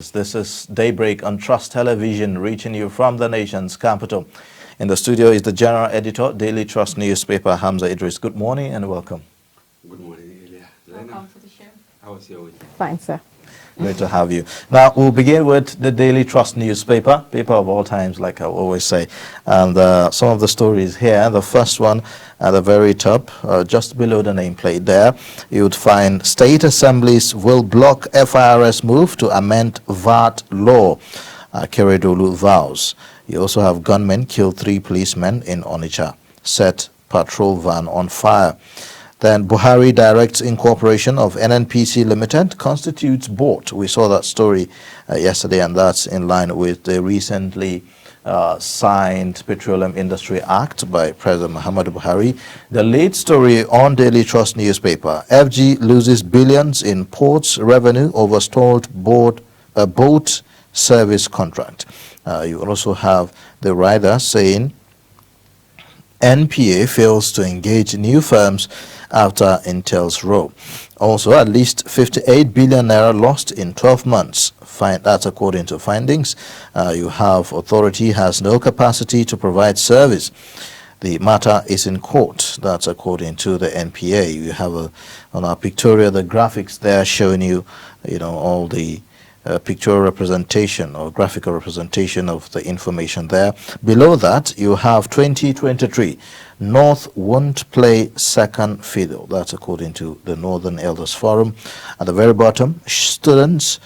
This is Daybreak on Trust Television, reaching you from the nation's capital. In the studio is the General Editor, Daily Trust newspaper, Hamza Idris. Good morning and welcome. Good morning, Elia. Welcome to the show. How was your week? Fine, sir. Great to have you. Now, we'll begin with the Daily Trust newspaper, paper of all times, like I always say. And some of the stories here. The first one at the very top, just below the nameplate there, you would find state assemblies will block FIRS move to amend VAT law. Keredolu vows. You also have gunmen kill 3 policemen in Onitsha, set patrol van on fire. Then Buhari directs incorporation of NNPC Limited constitutes board. We saw that story yesterday, and that's in line with the recently signed Petroleum Industry Act by President Muhammadu Buhari. The lead story on Daily Trust newspaper, FG loses billions in ports revenue over stalled boat service contract. You also have the rider saying NPA fails to engage new firms after Intel's row. Also, at least 58 billion naira lost in 12 months. That's according to findings. You have authority has no capacity to provide service. The matter is in court. That's according to the NPA. You have on our pictorial the graphics there showing you, all the pictorial representation or graphical representation of the information there. Below that, you have 2023. North won't play second fiddle. That's according to the Northern Elders Forum. At the very bottom, students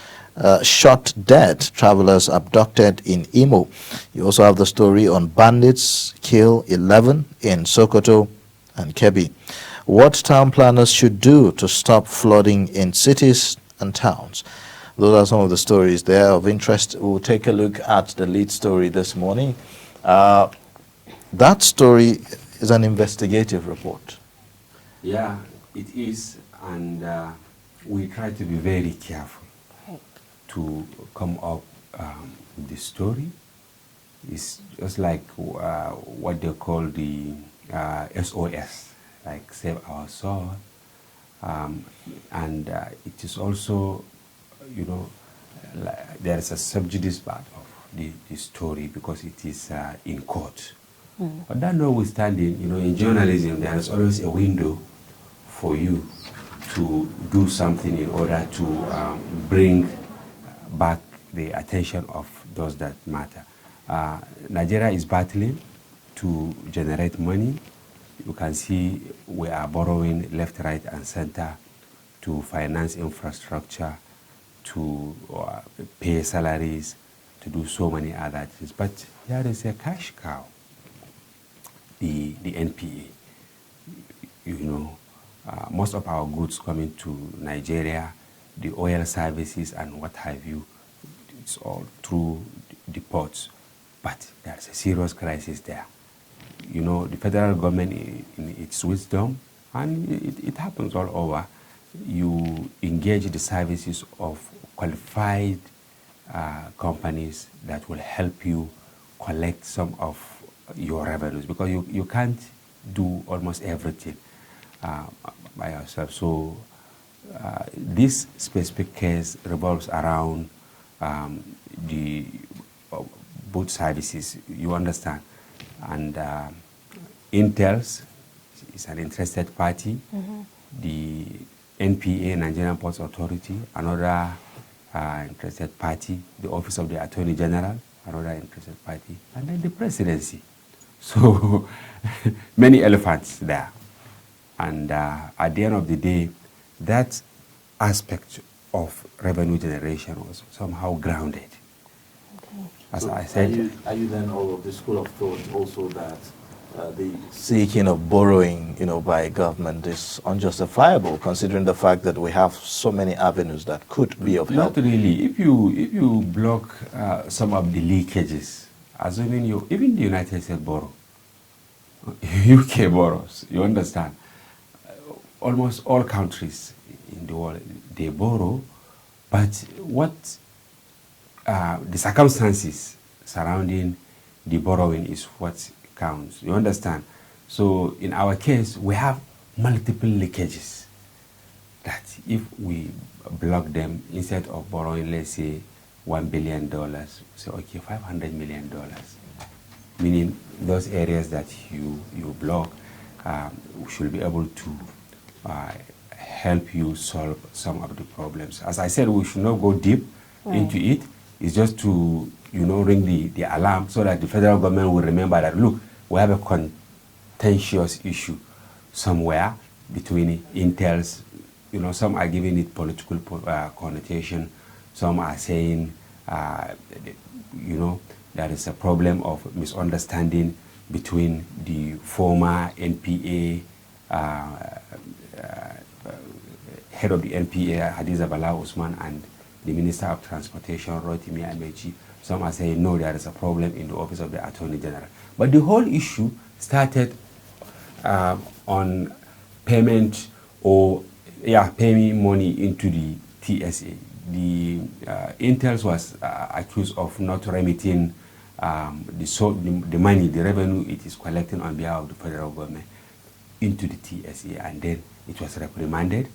shot dead, travelers abducted in Imo. You also have the story on bandits kill 11 in Sokoto and Kebbi. What town planners should do to stop flooding in cities and towns. Those are some of the stories there of interest. We'll take a look at the lead story this morning. That story is an investigative report. Yeah, it is, and we try to be very careful to come up with the story. It's just like what they call the SOS, like Save Our Soul, and it is also, there is a subjudice part of the story because it is in court. But that notwithstanding, in journalism, there is always a window for you to do something in order to bring back the attention of those that matter. Nigeria is battling to generate money. You can see we are borrowing left, right, and center to finance infrastructure, to pay salaries, to do so many other things. But there is a cash cow, the NPA. Most of our goods coming to Nigeria, the oil services and what have you, it's all through the ports. But there's a serious crisis there. The federal government, in its wisdom, and it happens all over, you engage the services of qualified companies that will help you collect some of your revenues, because you can't do almost everything by yourself. So this specific case revolves around the both services, you understand. And Intels is an interested party. The NPA, Nigerian Ports Authority, another interested party. The Office of the Attorney General, another interested party. And then the presidency. So many elephants there. And at the end of the day, that aspect of revenue generation was somehow grounded. As I said, are you then all of the school of thought also that the seeking of borrowing, by government is unjustifiable, considering the fact that we have so many avenues that could be of help? Not really. If you block some of the leakages, assuming even the United States borrow, UK borrows, you understand? Almost all countries in the world, they borrow, but what the circumstances surrounding the borrowing is what counts. You understand? So in our case, we have multiple leakages that if we block them, instead of borrowing, let's say, $1 billion. Say, okay, $500 million. Meaning those areas that you block should be able to help you solve some of the problems. As I said, we should not go deep into it. It's just to, ring the alarm so that the federal government will remember that, look, we have a contentious issue somewhere between Intels. Some are giving it political connotation. Some are saying, there is a problem of misunderstanding between the former NPA, head of the NPA, Hadiza Bala Usman, and the Minister of Transportation, Rotimi Amechi. Some are saying, no, there is a problem in the Office of the Attorney General. But the whole issue started on payment or, paying money into the TSA. The Intels was accused of not remitting the money, the revenue it is collecting on behalf of the federal government into the TSA, and then it was reprimanded,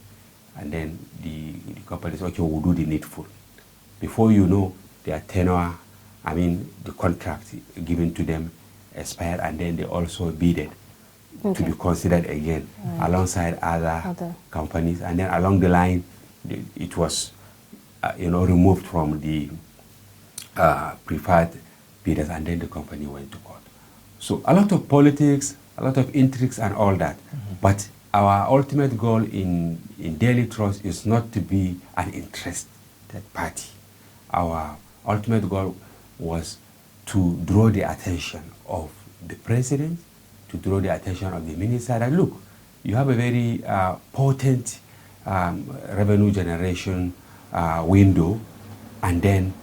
and then the company said, okay, we'll do the needful. Before you know, their tenure, the contract given to them expired, and then they also bidded to be considered again alongside other companies, and then along the line, it was removed from the preferred bidders, and then the company went to court. So a lot of politics, a lot of intrigues and all that. But our ultimate goal in Daily Trust is not to be an interested party. Our ultimate goal was to draw the attention of the president, to draw the attention of the minister that, look, you have a very potent revenue generation window, and then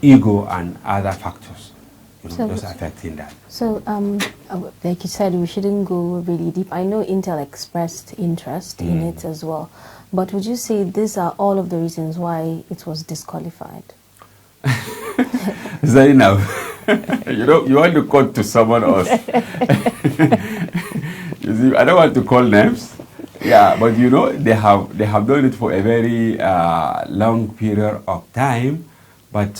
ego and other factors just affecting that. So, like you said, we shouldn't go really deep. I know Intel expressed interest in it as well, but would you say these are all of the reasons why it was disqualified? Zainab, you want to quote to someone else. You see, I don't want to call names. Yeah, but they have done it for a very long period of time, but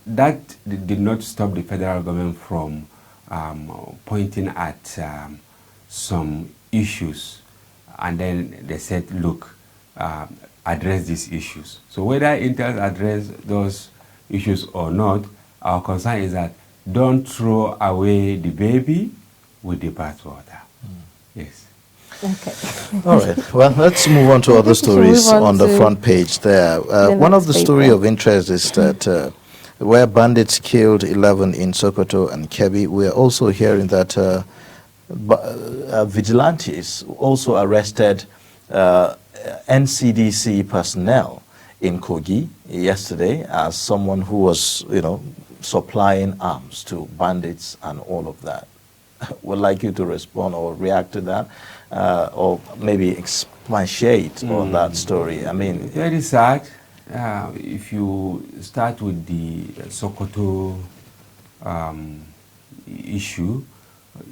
that did not stop the federal government from pointing at some issues, and then they said, look, address these issues. So whether Intel address those issues or not, our concern is that don't throw away the baby with the bathwater. Yes. Okay. All right. Well, let's move on to other stories on the front page there. One of the story of interest is that where bandits killed 11 in Sokoto and Kebbi, we are also hearing that vigilantes also arrested NCDC personnel in Kogi yesterday as someone who was, supplying arms to bandits and all of that. Would like you to respond or react to that, or maybe expatiate on that story. Very sad. If you start with the Sokoto issue,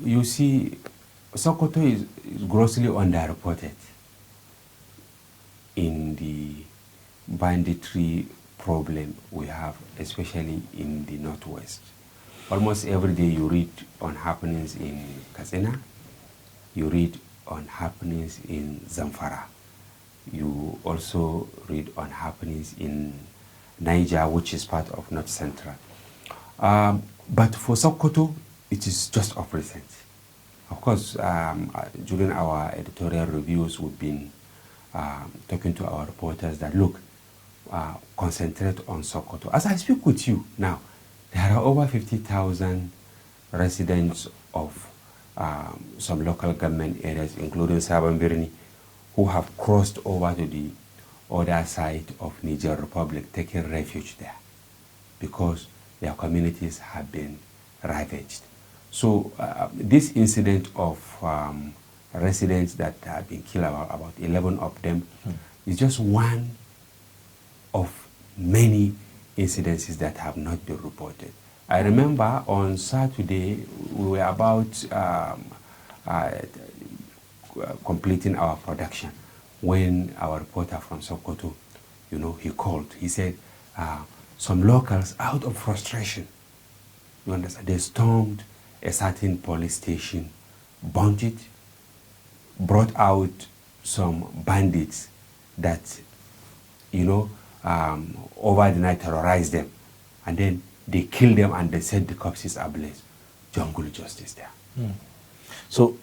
you see Sokoto is grossly underreported in the banditry problem we have, especially in the Northwest. Almost every day you read on happenings in Katsina, you read on happenings in Zamfara. You also read on happenings in Niger, which is part of North Central. But for Sokoto, it is just of recent. Of course, during our editorial reviews, we've been talking to our reporters that, look, concentrate on Sokoto. As I speak with you now, there are over 50,000 residents of some local government areas, including Sabon Birni, who have crossed over to the other side of Niger Republic, taking refuge there because their communities have been ravaged. So this incident of residents that have been killed, about 11 of them, is just one of many incidences that have not been reported. I remember on Saturday, we were about completing our production when our reporter from Sokoto, he called. He said, some locals, out of frustration, you understand, they stormed a certain police station, burnt it, brought out some bandits that, you know, over the night terrorized them. And then they killed them and they set the corpses ablaze. Jungle justice there. So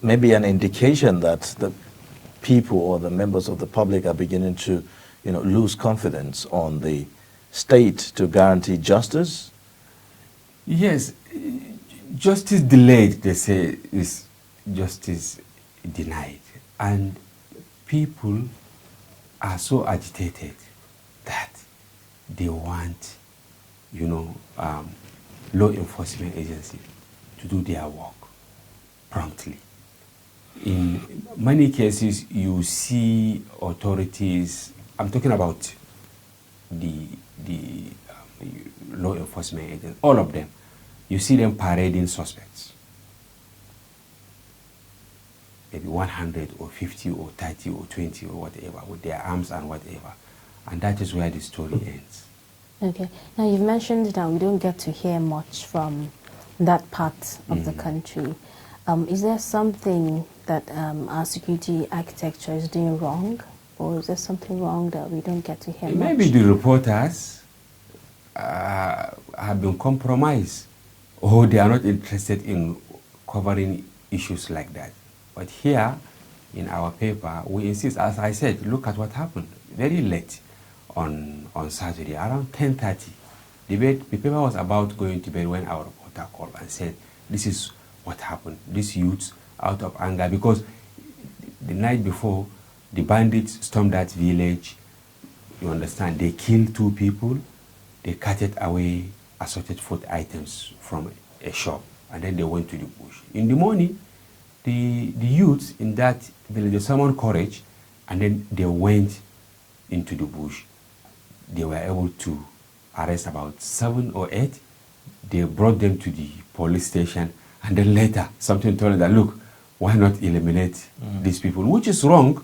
maybe an indication that the people or the members of the public are beginning to, lose confidence on the state to guarantee justice? Yes, justice delayed, they say, is justice denied. And people are so agitated that they want, law enforcement agencies to do their work promptly. In many cases, you see authorities, I'm talking about the law enforcement agents, all of them, you see them parading suspects. Maybe 100 or 50 or 30 or 20 or whatever, with their arms and whatever. And that is where the story ends. Okay. Now, you've mentioned that we don't get to hear much from that part of the country. Is there something that our security architecture is doing wrong? Or is there something wrong that we don't get to hear much? Maybe the reporters have been compromised, or they are not interested in covering issues like that. But here, in our paper, we insist, as I said, look at what happened very late on Saturday, around 10:30. The paper was about going to bed when our reporter called and said, this is what happened. These youths, out of anger, because the night before, the bandits stormed that village. You understand, they killed 2 people, they carted away assorted food items from a shop, and then they went to the bush. In the morning, the youths in that village, they summoned courage, and then they went into the bush. They were able to arrest about 7 or 8. They brought them to the police station, and then later something told them that, look, why not eliminate these people, which is wrong,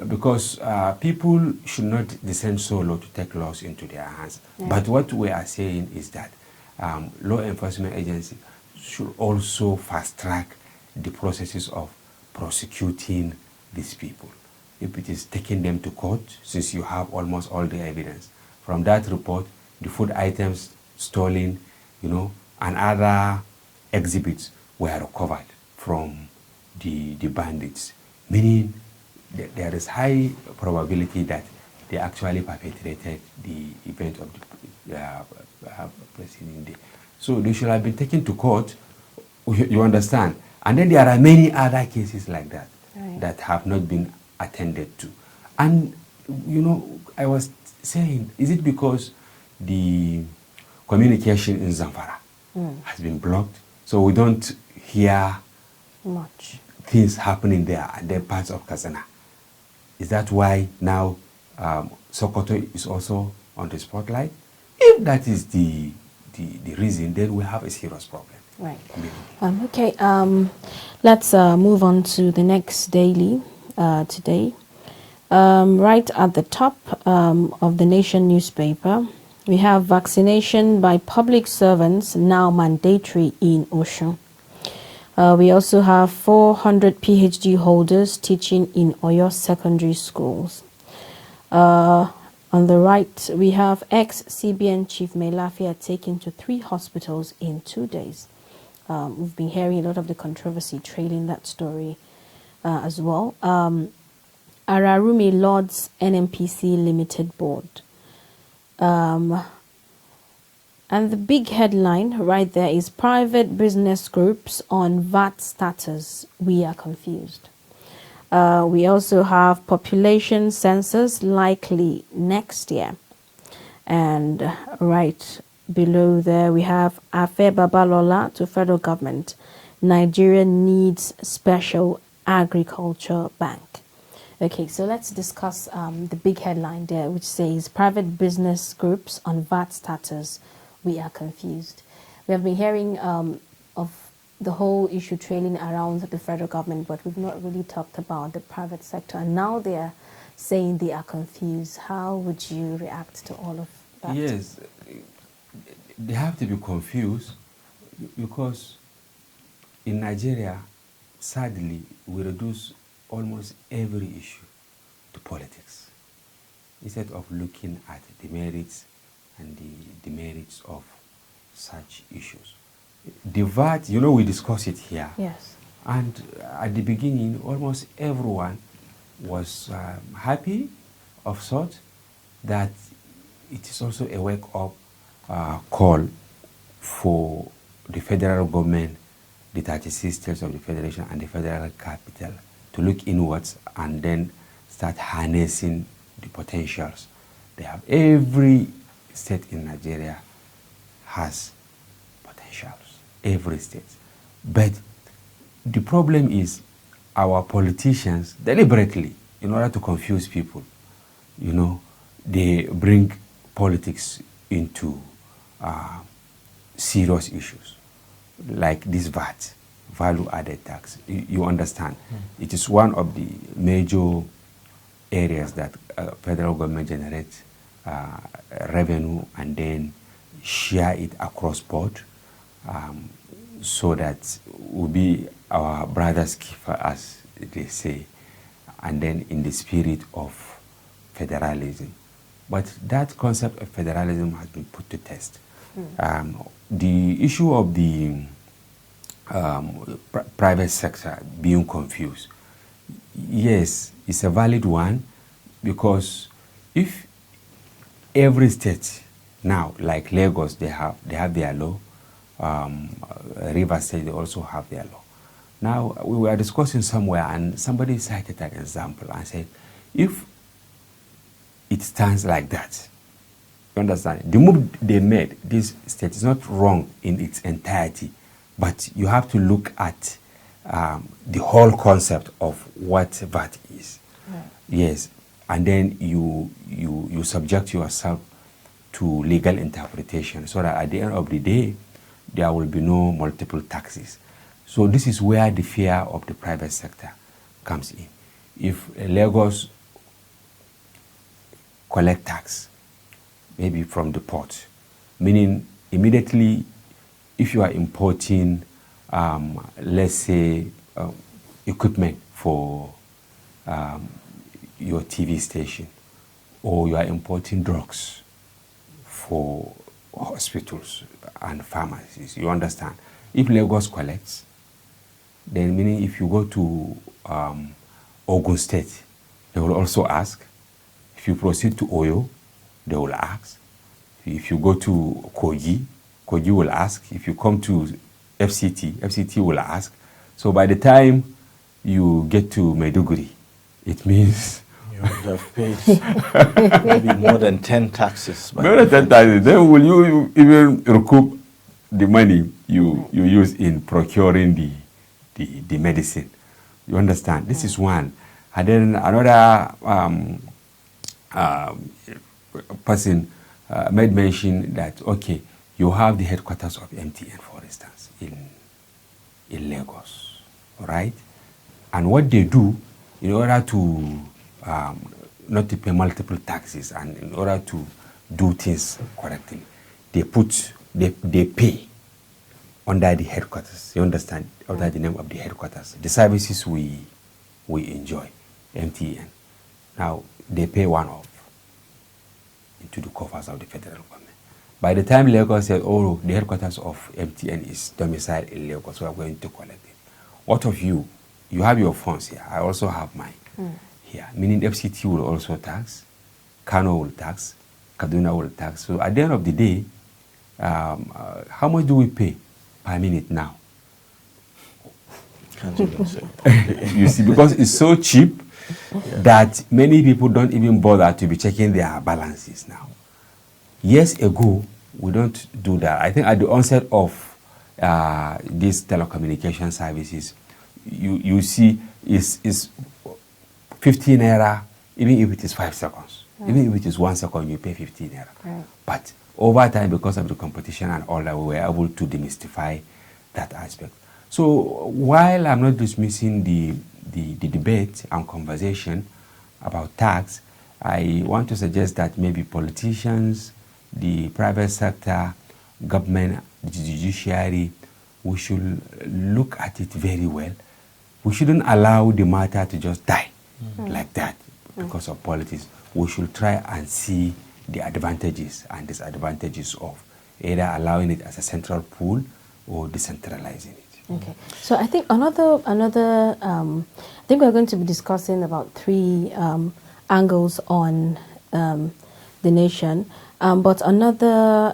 because people should not descend so low to take laws into their hands. Yeah. But what we are saying is that law enforcement agencies should also fast track the processes of prosecuting these people. If it is taking them to court, since you have almost all the evidence. From that report, the food items stolen, and other exhibits were recovered from the bandits, meaning that there is high probability that they actually perpetrated the event of the preceding day. So they should have been taken to court, you understand. And then there are many other cases like that, right, that have not been attended to. And, I was saying, is it because the communication in Zamfara has been blocked, so we don't hear much things happening there at the parts of Katsina? Is that why now Sokoto is also on the spotlight? If that is the reason, then we have a serious problem. Right. Okay. Let's move on to the next daily today. Right at the top of the Nation newspaper, we have vaccination by public servants now mandatory in Osun. We also have 400 PhD holders teaching in Oyo secondary schools. On the right, we have ex-CBN Chief Melafia taken to 3 hospitals in 2 days. We've been hearing a lot of the controversy trailing that story as well. Ararumi Lords NMPC Limited Board. And the big headline right there is private business groups on VAT status. We are confused. We also have population census likely next year. And right below there we have Afe Babalola to federal government. Nigeria needs special agriculture bank. Okay, so let's discuss the big headline there, which says private business groups on VAT status. We are confused. We have been hearing of the whole issue trailing around the federal government, but we've not really talked about the private sector. And now they are saying they are confused. How would you react to all of that? Yes, they have to be confused because in Nigeria, sadly, we reduce almost every issue to politics instead of looking at the merits and the demerits of such issues. The VAT, we discussed it here. Yes. And at the beginning, almost everyone was happy of sort that it is also a wake-up call for the federal government, the 36 states of the federation and the federal capital to look inwards and then start harnessing the potentials they have. Every state in Nigeria has potentials, every state. But the problem is our politicians, deliberately, in order to confuse people, they bring politics into serious issues like this VAT, value added tax. You understand? It is one of the major areas that federal government generates revenue and then share it across board, so that will be our brother's keeper, as they say, and then in the spirit of federalism. But that concept of federalism has been put to test. The issue of the private sector being confused, yes, it's a valid one, because if every state now, like Lagos, they have their law, River State, they also have their law. Now, we were discussing somewhere and somebody cited an example and said, if it stands like that, you understand, the move they made, this state is not wrong in its entirety, but you have to look at the whole concept of what VAT is. Right. Yes, and then you subject yourself to legal interpretation so that at the end of the day, there will be no multiple taxes. So this is where the fear of the private sector comes in. If Lagos collect tax, maybe from the port, meaning immediately if you are importing, let's say, equipment for your TV station, or you are importing drugs for hospitals and pharmacies, you understand? If Lagos collects, then meaning if you go to Ogun State, they will also ask. If you proceed to Oyo, they will ask. If you go to Kogi will ask. If you come to FCT will ask. So by the time you get to Maiduguri, it means you would have paid maybe more than 10 taxes. More than 10 taxes. Then will you even recoup the money you use in procuring the medicine? You understand? This is one. And then another person made mention that, okay, you have the headquarters of MTN, for instance, in Lagos, right? And what they do, in order to not to pay multiple taxes and in order to do things correctly, they pay under the headquarters. You understand? Under the name of the headquarters. The services we enjoy, MTN. Now, they pay one-off into the coffers of the federal government. By the time Lagos said, oh, the headquarters of MTN is domiciled in Lagos, we are going to collect it. What of you? You have your funds here. I also have mine here. Meaning FCT will also tax, Kano will tax, Kaduna will tax. So at the end of the day, how much do we pay per minute now? Can't even say. You see, because it's so cheap that many people don't even bother to be checking their balances now. Years ago, we don't do that. I think at the onset of these telecommunication services, you see is 15 naira, even if it is 5 seconds. Right. Even if it is 1 second, you pay 15 naira. Right. But over time, because of the competition and all that, we were able to demystify that aspect. So while I'm not dismissing the debate and conversation about tax, I want to suggest that maybe politicians the private sector, government, the judiciary, we should look at it very well. We shouldn't allow the matter to just die like that because of politics. We should try and see the advantages and disadvantages of either allowing it as a central pool or decentralizing it. Okay, so I think another I think we're going to be discussing about three angles on the nation, but another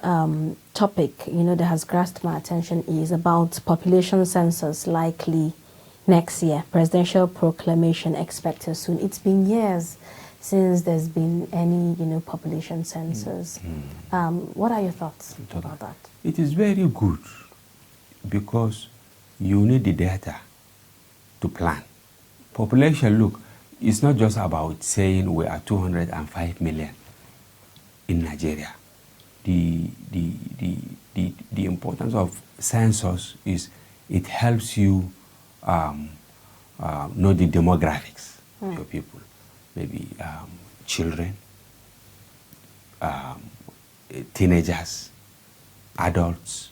topic, that has grasped my attention is about population census likely next year. Presidential proclamation expected soon. It's been years since there's been any, population census. What are your thoughts about that? It is very good because you need the data to plan. Population, look, it's not just about saying we are 205 million in Nigeria. The importance of census is it helps you know the demographics of your people, maybe children, teenagers, adults,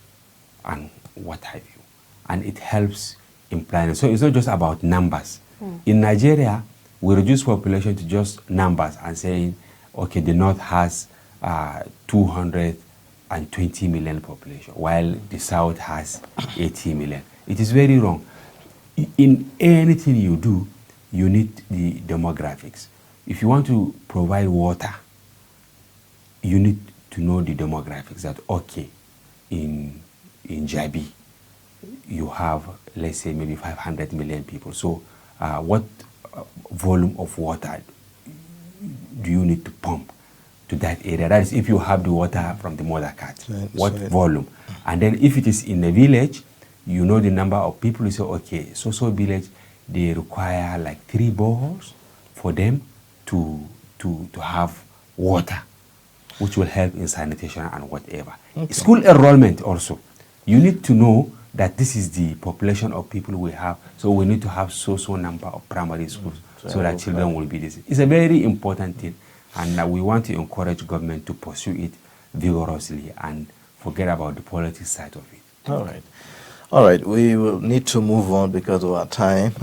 and what have you. And it helps in planning. So it's not just about numbers. In Nigeria, we reduce population to just numbers and saying, okay, the North has 220 million population, while the South has 80 million. It is very wrong. In anything you do, you need the demographics. If you want to provide water, you need to know the demographics that, okay, in Jabi, you have, let's say, maybe 500 million people. So what volume of water do you need to pump to that area? That is if you have the water from the mother cat. What volume? And then if it is in a village, you know the number of people. You say, okay, so village, they require like 3 boreholes for them to have water, which will help in sanitation and whatever. Okay. School enrollment also. You need to know that this is the population of people we have, so we need to have so number of primary schools so that children will be this. It's a very important thing, and we want to encourage government to pursue it vigorously and forget about the politics side of it. All right, we will need to move on because of our time.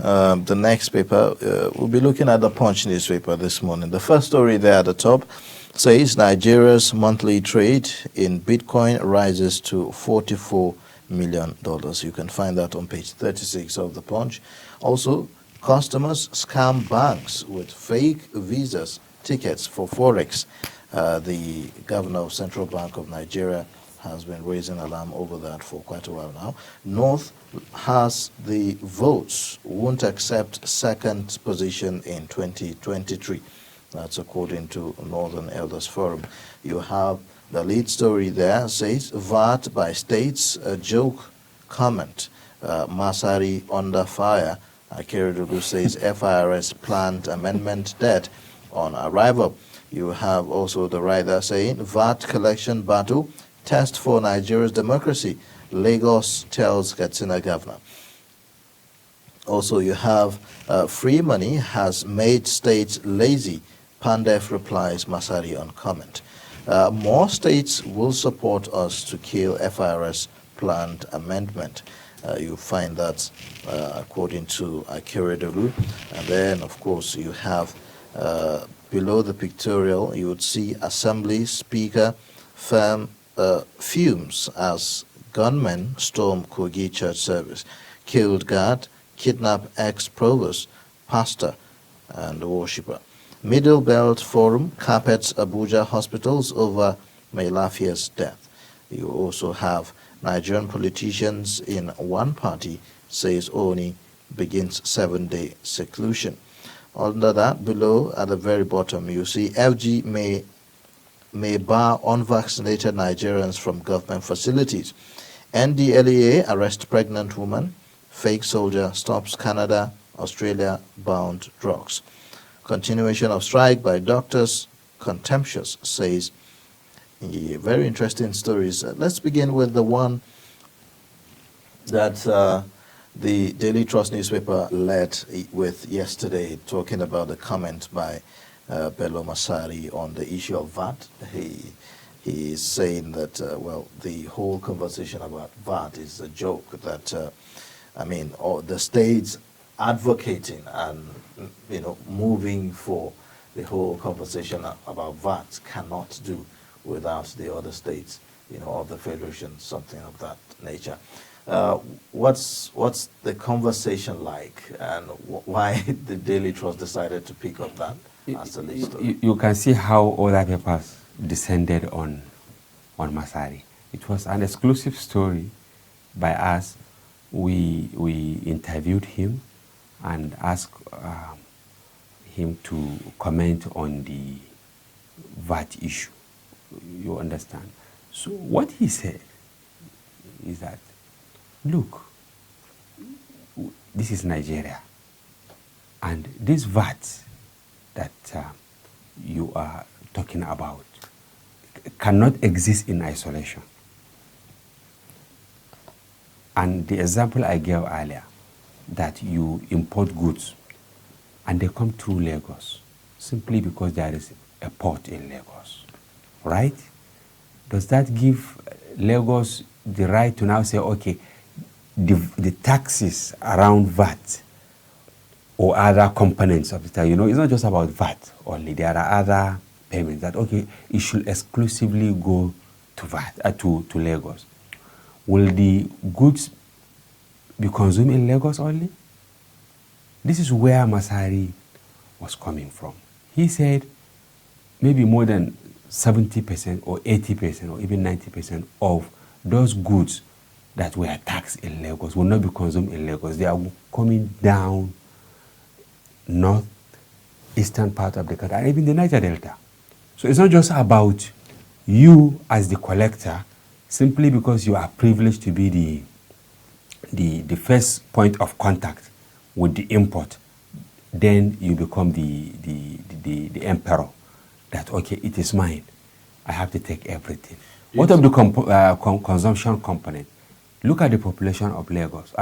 The next paper, we'll be looking at the Punch newspaper this morning. The first story there at the top says Nigeria's monthly trade in Bitcoin rises to $44 million. You can find that on page 36 of the Punch. Also, customers scam banks with fake visas tickets for Forex. The governor of Central Bank of Nigeria has been raising alarm over that for quite a while now. North has the votes, won't accept second position in 2023. That's according to Northern Elders Forum. You have the lead story there, says VAT by states, a joke comment. Masari under fire. Akeredolu says FIRS planned amendment dead on arrival. You have also the writer saying VAT collection battle, test for Nigeria's democracy. Lagos tells Katsina governor. Also, you have free money has made states lazy. Pandef replies Masari on comment. More states will support us to kill FIRS planned amendment. You find that according to Akeredolu. And then, of course, you have below the pictorial, you would see Assembly Speaker fumes as gunmen storm Kogi church service, killed guard, kidnap ex-provost, pastor, and worshipper. Middle Belt Forum carpets Abuja hospitals over Mailafia's death. You also have Nigerian politicians in one party, says Oni, begins 7-day seclusion. Under that, below at the very bottom, you see FG may bar unvaccinated Nigerians from government facilities. NDLEA arrests pregnant woman. Fake soldier stops Canada, Australia bound drugs. Continuation of strike by doctors, contemptuous, says. Very interesting stories. Let's begin with the one that the Daily Trust newspaper led with yesterday, talking about the comment by Bello Masari on the issue of VAT. He he is saying that, well, the whole conversation about VAT is a joke, that, I mean, all the states advocating and, you know, moving for the whole conversation about VAT cannot do without the other states, you know, of the federation, something of that nature. What's the conversation like, and why the Daily Trust decided to pick up that as the lead story? You can see how other papers descended on Masari. It was an exclusive story by us. We interviewed him and asked him to comment on the VAT issue. You understand? So what he said is that, look, this is Nigeria, and this VAT that you are talking about cannot exist in isolation. And the example I gave earlier, that you import goods and they come through Lagos simply because there is a port in Lagos, right? Does that give Lagos the right to now say, okay, the taxes around VAT or other components of the tax, you know, it's not just about VAT only. There are other payments that, okay, it should exclusively go to VAT, to Lagos. Will the goods be consumed in Lagos only? This is where Masari was coming from. He said maybe more than 70% or 80% or even 90% of those goods that were taxed in Lagos will not be consumed in Lagos. They are coming down north, eastern part of the country, and even the Niger Delta. So it's not just about you as the collector, simply because you are privileged to be the first point of contact with the import. Then you become the emperor, that, okay, it is mine. I have to take everything. What of the consumption component? Look at the population of Lagos,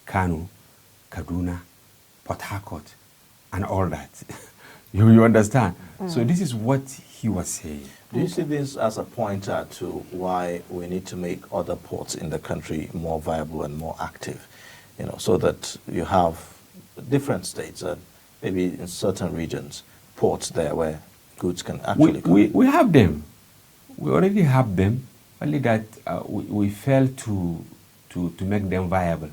Kano, Kaduna, Port Harcourt, and all that. you understand? So this is what he was saying. Do you see this as a pointer to why we need to make other ports in the country more viable and more active? You know, so that you have different states and maybe in certain regions, ports there where goods can actually come. We have them. We already have them, only that we fail to make them viable.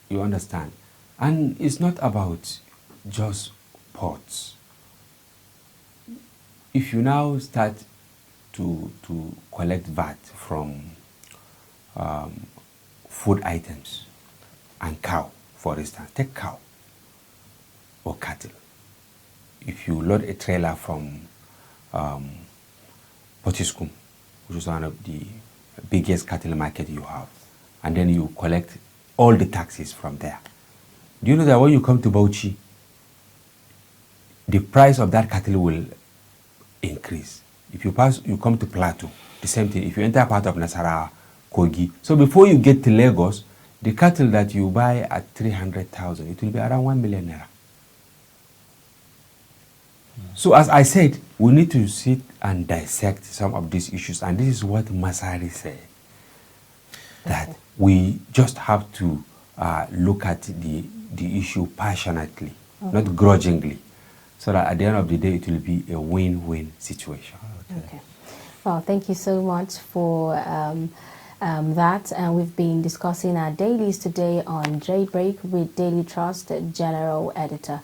You understand? And it's not about just ports. If you now start to collect VAT from food items and cow, for instance, take cow or cattle. If you load a trailer from Potiskum, which is one of the biggest cattle market you have, and then you collect all the taxes from there. Do you know that when you come to Bauchi, the price of that cattle will increase? If you come to Plateau, the same thing. If you enter part of Nasarawa, Kogi. So before you get to Lagos, the cattle that you buy at 300,000, it will be around 1 million naira. So as I said, we need to sit and dissect some of these issues, and this is what Masari said, that we just have to look at the issue passionately, not grudgingly, so that at the end of the day it will be a win-win situation. Okay. Well, thank you so much for that. And we've been discussing our dailies today on Daybreak with Daily Trust General Editor.